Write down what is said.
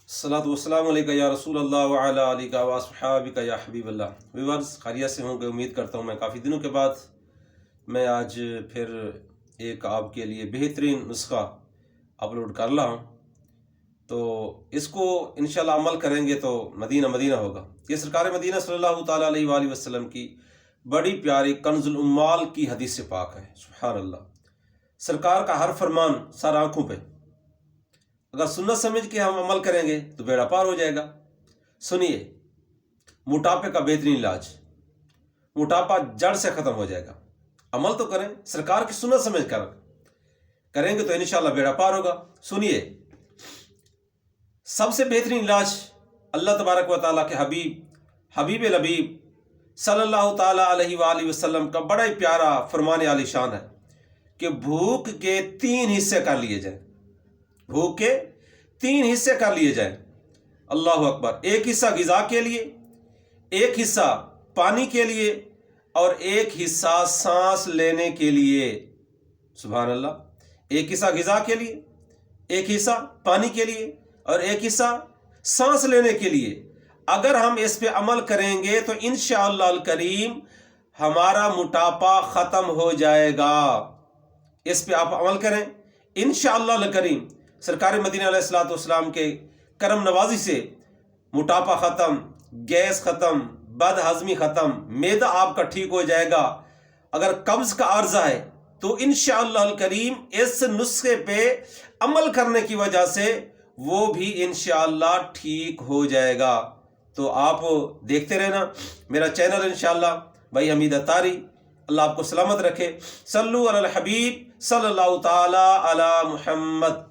الصلاۃ والسلام علیکہ یا رسول اللہ وعلی آلہ واصحابہ یا حبیب اللہ۔ ویورز خیریت سے ہوں گے، امید کرتا ہوں۔ میں کافی دنوں کے بعد میں آج پھر ایک آپ کے لیے بہترین نسخہ اپلوڈ کر رہا ہوں، تو اس کو انشاءاللہ عمل کریں گے تو مدینہ مدینہ ہوگا۔ یہ سرکار مدینہ صلی اللہ تعالیٰ علیہ وآلہ وسلم کی بڑی پیاری کنز الاموال کی حدیث پاک ہے۔ سبحان اللہ، سرکار کا ہر فرمان سر آنکھوں پہ، اگر سنت سمجھ کے ہم عمل کریں گے تو بیڑا پار ہو جائے گا۔ سنیے، موٹاپے کا بہترین علاج، موٹاپا جڑ سے ختم ہو جائے گا۔ عمل تو کریں، سرکار کی سنت سمجھ کر کریں گے تو انشاءاللہ بیڑا پار ہوگا۔ سنیے، سب سے بہترین علاج اللہ تبارک و تعالیٰ کے حبیب لبیب صلی اللہ تعالیٰ علیہ وآلہ وسلم کا بڑا ہی پیارا فرمان عالی شان ہے کہ بھوک کے 3 حصے کر لیے جائیں۔ بھوک کے 3 حصے کر لیے جائیں۔ اللہ اکبر۔ ایک حصہ غذا کے لیے، ایک حصہ پانی کے لیے، اور ایک حصہ سانس لینے کے لیے۔ سبحان اللہ۔ ایک حصہ غذا کے لیے، ایک حصہ پانی کے لیے، اور ایک حصہ سانس لینے کے لیے۔ اگر ہم اس پہ عمل کریں گے تو انشاءاللہ الکریم ہمارا موٹاپا ختم ہو جائے گا۔ اس پہ آپ عمل کریں انشاءاللہ الکریم، سرکار مدینہ علیہ الصلوۃ والسلام کے کرم نوازی سے موٹاپا ختم، گیس ختم، بد ہضمی ختم، معدہ آپ کا ٹھیک ہو جائے گا۔ اگر قبض کا عارضہ ہے تو انشاءاللہ الکریم اس نسخے پہ عمل کرنے کی وجہ سے وہ بھی انشاءاللہ ٹھیک ہو جائے گا۔ تو آپ دیکھتے رہنا میرا چینل انشاءاللہ بھائی حمید اتاری۔ اللہ آپ کو سلامت رکھے۔ صلو علی الحبیب صلی اللہ تعالی علی محمد۔